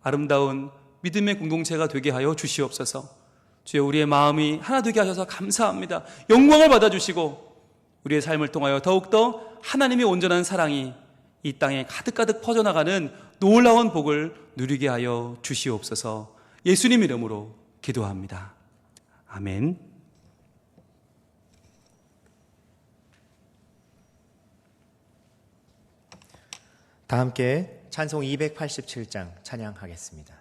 아름다운 믿음의 공동체가 되게 하여 주시옵소서. 주여, 우리의 마음이 하나 되게 하셔서 감사합니다. 영광을 받아주시고 우리의 삶을 통하여 더욱더 하나님의 온전한 사랑이 이 땅에 가득가득 퍼져나가는 놀라운 복을 누리게 하여 주시옵소서. 예수님 이름으로 기도합니다. 아멘. 다 함께 찬송 287장 찬양하겠습니다.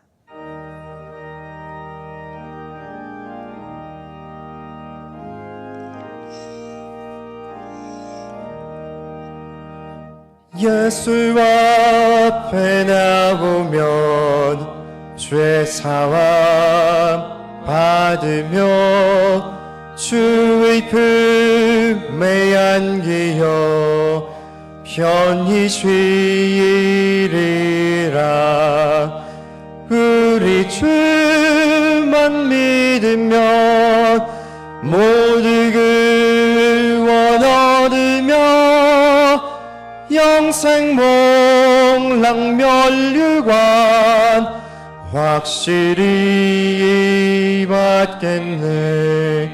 예수 앞에 나오면 죄 사함 받으며 주의 품에 안기어 편히 쉬리라. 우리 주만 믿으면 모두 구원 얻으며 영생 목랑 멸류관 확실히 받겠네.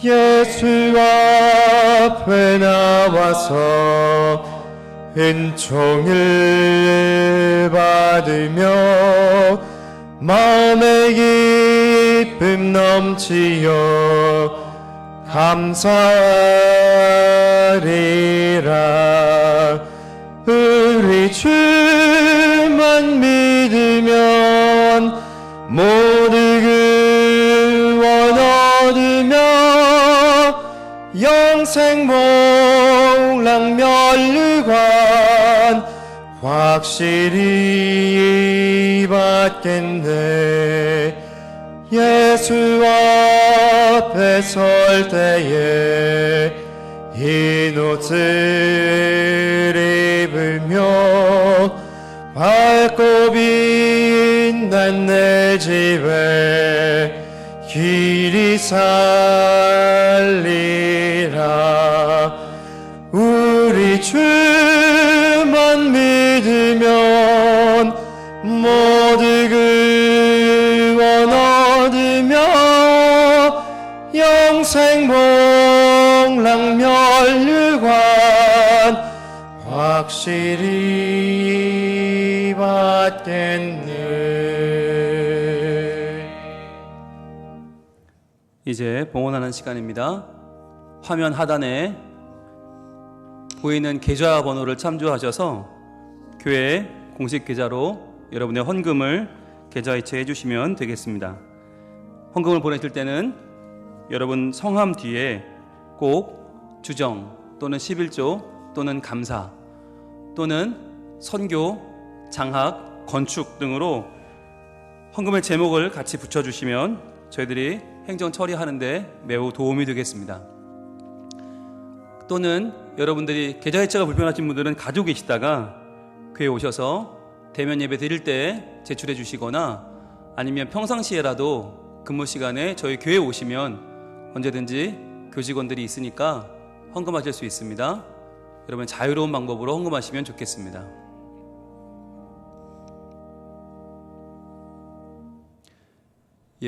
예수 앞에 나와서 은총을 받으며 마음의 기쁨 넘치어 감사하리라. 우리 주만 믿으면 모두 구원 얻으며 영생 목랑 멸류관 확실히 받겠네. 예수 앞에 설 때에 흰 옷을 입으며 밝고 빛난 내 집에 길이 살리라. 우리 주만 믿으면 모두 구원 얻으며 영생 목랑 멸류관 확실히 받겠네. 이제 봉헌하는 시간입니다. 화면 하단에 보이는 계좌 번호를 참조하셔서 교회 공식 계좌로 여러분의 헌금을 계좌 이체해 주시면 되겠습니다. 헌금을 보내실 때는 여러분 성함 뒤에 꼭 주정 또는 11조 또는 감사 또는 선교, 장학, 건축 등으로 헌금의 제목을 같이 붙여주시면 저희들이 행정 처리하는 데 매우 도움이 되겠습니다. 또는 여러분들이 계좌 이체가 불편하신 분들은 가지고 계시다가 교회에 오셔서 대면 예배 드릴 때 제출해 주시거나 아니면 평상시에라도 근무 시간에 저희 교회에 오시면 언제든지 교직원들이 있으니까 헌금하실 수 있습니다. 여러분 자유로운 방법으로 헌금하시면 좋겠습니다.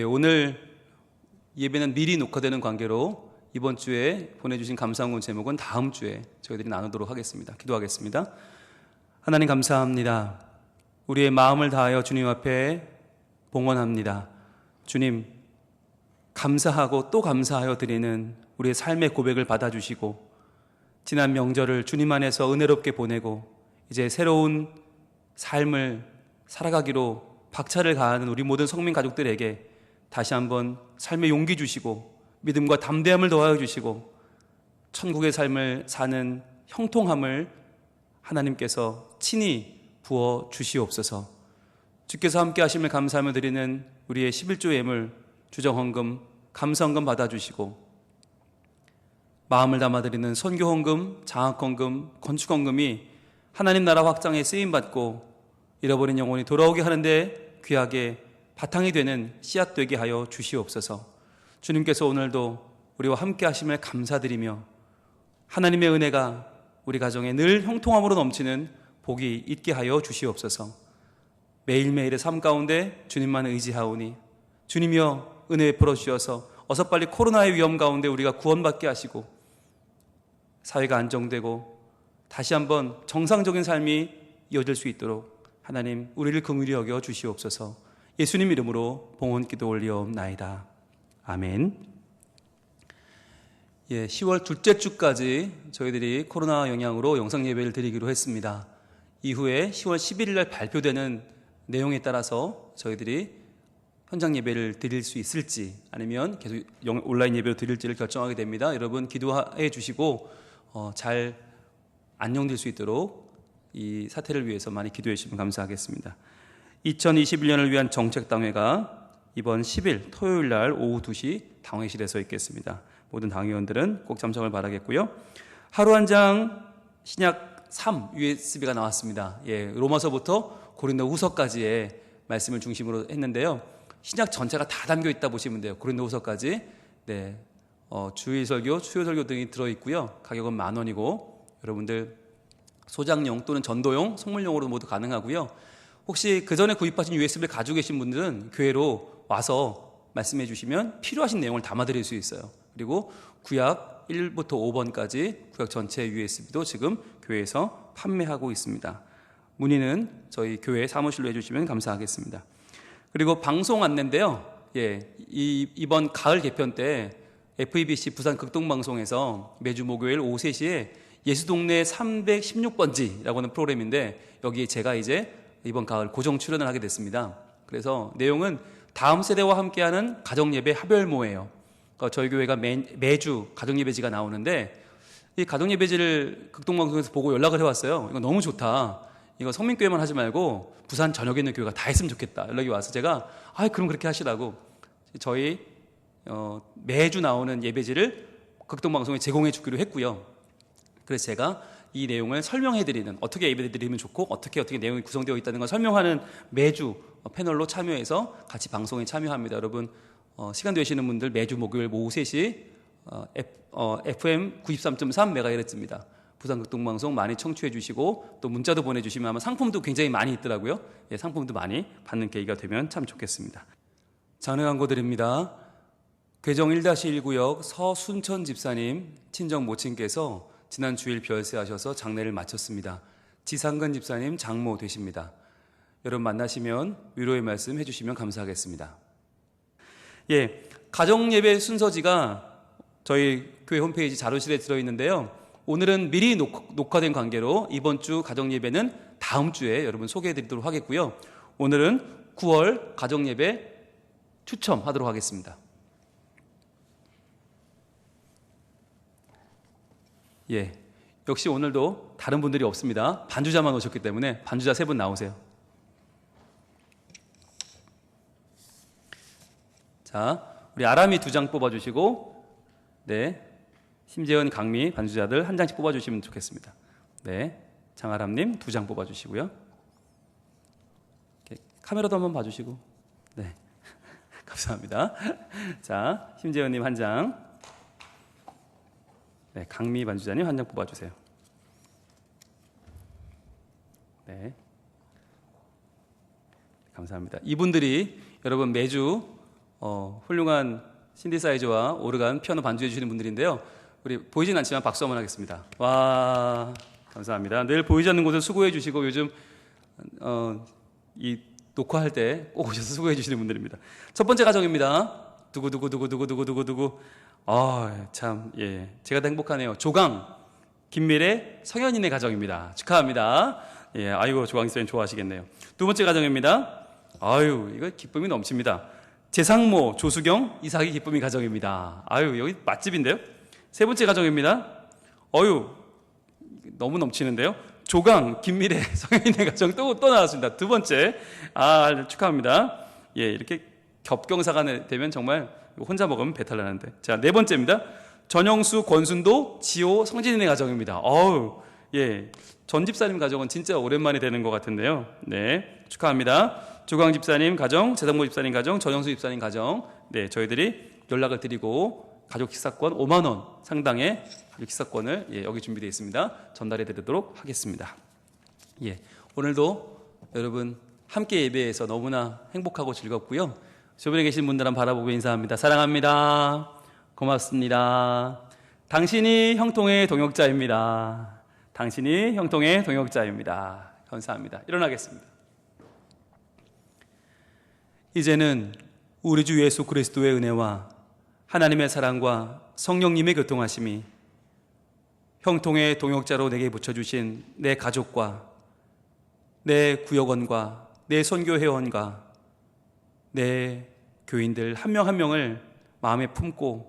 오늘 예배는 미리 녹화되는 관계로 이번 주에 보내주신 감사헌금 제목은 다음 주에 저희들이 나누도록 하겠습니다. 기도하겠습니다. 하나님 감사합니다. 우리의 마음을 다하여 주님 앞에 봉헌합니다. 주님, 감사하고 또 감사하여 드리는 우리의 삶의 고백을 받아주시고 지난 명절을 주님 안에서 은혜롭게 보내고 이제 새로운 삶을 살아가기로 박차를 가하는 우리 모든 성민 가족들에게 다시 한번 삶의 용기 주시고 믿음과 담대함을 더하여 주시고 천국의 삶을 사는 형통함을 하나님께서 친히 부어 주시옵소서. 주께서 함께 하심을 감사하며 드리는 우리의 11조 예물, 주정헌금, 감사헌금 받아주시고 마음을 담아드리는 선교헌금, 장학헌금, 건축헌금이 하나님 나라 확장에 쓰임받고 잃어버린 영혼이 돌아오게 하는데 귀하게 바탕이 되는 씨앗 되게 하여 주시옵소서. 주님께서 오늘도 우리와 함께 하심을 감사드리며 하나님의 은혜가 우리 가정에 늘 형통함으로 넘치는 복이 있게 하여 주시옵소서. 매일매일의 삶 가운데 주님만 의지하오니 주님이여 은혜 베풀어 주셔서 어서 빨리 코로나의 위험 가운데 우리가 구원받게 하시고 사회가 안정되고 다시 한번 정상적인 삶이 이어질 수 있도록 하나님 우리를 긍휼히 여겨 주시옵소서. 예수님 이름으로 봉헌 기도 올리옵나이다. 아멘. 10월 둘째 주까지 저희들이 코로나 영향으로 영상 예배를 드리기로 했습니다. 이후에 10월 11일 날 발표되는 내용에 따라서 저희들이 현장 예배를 드릴 수 있을지 아니면 계속 온라인 예배로 드릴지를 결정하게 됩니다. 여러분 기도해 주시고 잘 안녕될 수 있도록 이 사태를 위해서 많이 기도해 주시면 감사하겠습니다. 2021년을 위한 정책당회가 이번 10일 토요일 날 오후 2시 당회실에서 있겠습니다. 모든 당회원들은 꼭 참석을 바라겠고요. 하루 한 장 신약 3 USB가 나왔습니다. 로마서부터 고린도 후서까지의 말씀을 중심으로 했는데요. 신약 전체가 다 담겨 있다 보시면 돼요. 고린도 후서까지. 주일 설교, 수요 설교 등이 들어있고요. 가격은 10,000원이고 여러분들 소장용 또는 전도용, 선물용으로 모두 가능하고요. 혹시 그 전에 구입하신 USB를 가지고 계신 분들은 교회로 와서 말씀해 주시면 필요하신 내용을 담아드릴 수 있어요. 그리고 구약 1부터 5번까지 구약 전체 USB도 지금 교회에서 판매하고 있습니다. 문의는 저희 교회 사무실로 해주시면 감사하겠습니다. 그리고 방송 안내인데요. 이번 가을 개편 때 FEBC 부산 극동방송에서 매주 목요일 오후 3시에 예수동네 316번지라고 하는 프로그램인데 여기에 제가 이제 이번 가을 고정 출연을 하게 됐습니다. 그래서 내용은 다음 세대와 함께하는 가정예배 합열모예요. 그러니까 저희 교회가 매주 가정예배지가 나오는데 이 가정예배지를 극동방송에서 보고 연락을 해왔어요. 이거 너무 좋다. 이거 성민교회만 하지 말고 부산 전역에 있는 교회가 다 했으면 좋겠다. 연락이 와서 제가 그럼 그렇게 하시라고 저희 매주 나오는 예배지를 극동방송에 제공해 주기로 했고요. 그래서 제가 이 내용을 설명해드리는 어떻게 예배를 드리면 좋고 어떻게 내용이 구성되어 있다는 걸 설명하는 매주 패널로 참여해서 같이 방송에 참여합니다. 여러분 시간 되시는 분들 매주 목요일 오후 3시 FM 93.3MHz입니다. 부산 극동방송 많이 청취해 주시고 또 문자도 보내주시면 아마 상품도 굉장히 많이 있더라고요. 상품도 많이 받는 계기가 되면 참 좋겠습니다. 장례 광고 드립니다. 괴정 1-1구역 서순천 집사님 친정 모친께서 지난 주일 별세하셔서 장례를 마쳤습니다. 지상근 집사님 장모 되십니다. 여러분 만나시면 위로의 말씀 해주시면 감사하겠습니다. 가정예배 순서지가 저희 교회 홈페이지 자료실에 들어있는데요. 오늘은 미리 녹화된 관계로 이번 주 가정예배는 다음 주에 여러분 소개해드리도록 하겠고요. 오늘은 9월 가정예배 추첨하도록 하겠습니다. 역시 오늘도 다른 분들이 없습니다. 반주자만 오셨기 때문에 반주자 3분 나오세요. 자, 우리 아람이 2장 뽑아주시고, 심재현, 강미 반주자들 1장씩 뽑아주시면 좋겠습니다. 장아람님 2장 뽑아주시고요. 카메라도 한번 봐주시고, 감사합니다. 자, 심재현님 1장, 강미 반주자님 1장 뽑아주세요. 감사합니다. 이분들이 여러분 매주 훌륭한 신디사이저와 오르간, 피아노 반주해 주시는 분들인데요. 우리 보이진 않지만 박수 한번 하겠습니다. 와, 감사합니다. 늘 보이지 않는 곳을 수고해 주시고 요즘 이 녹화할 때 꼭 오셔서 수고해 주시는 분들입니다. 첫 번째 가정입니다. 두구두구두구두구두구두구. 참, 제가 더 행복하네요. 조강, 김미래, 성현이네 가정입니다. 축하합니다. 아이고, 조강 선생님 좋아하시겠네요. 두 번째 가정입니다. 이거 기쁨이 넘칩니다. 재상모, 조수경, 이삭이 기쁨이 가정입니다. 여기 맛집인데요? 세 번째 가정입니다. 너무 넘치는데요? 조강, 김미래, 성현이네 가정 또 나왔습니다. 두 번째. 축하합니다. 이렇게 겹경사가 되면 정말 혼자 먹으면 배탈 나는데. 자, 네 번째입니다. 전영수, 권순도, 지호, 성진이네 가정입니다. 전 집사님 가정은 진짜 오랜만에 되는 것 같은데요. 축하합니다. 조강 집사님 가정, 재상모 집사님 가정, 전영수 집사님 가정. 저희들이 연락을 드리고 가족 식사권 5만 원 상당의 가족 식사권을 여기 준비되어 있습니다. 전달해 드리도록 하겠습니다. 오늘도 여러분 함께 예배해서 너무나 행복하고 즐겁고요. 주변에 계신 분들은 바라보고 인사합니다. 사랑합니다. 고맙습니다. 당신이 형통의 동역자입니다. 당신이 형통의 동역자입니다. 감사합니다. 일어나겠습니다. 이제는 우리 주 예수 그리스도의 은혜와 하나님의 사랑과 성령님의 교통하심이 형통의 동역자로 내게 붙여주신 내 가족과 내 구역원과 내 선교회원과 내 교인들 한 명 한 명을 마음에 품고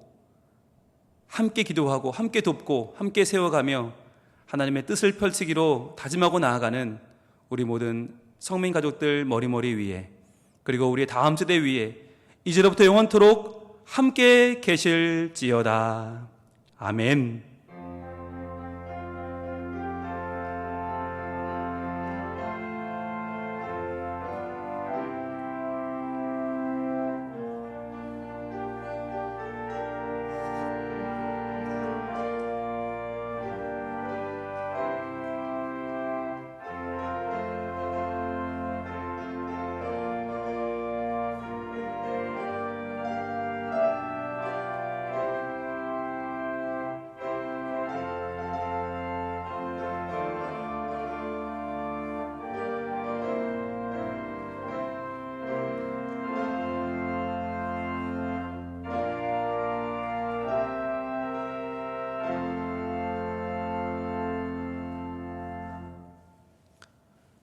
함께 기도하고 함께 돕고 함께 세워가며 하나님의 뜻을 펼치기로 다짐하고 나아가는 우리 모든 성민 가족들 머리머리 위에, 그리고 우리의 다음 세대 위에 이제로부터 영원토록 함께 계실지어다. 아멘.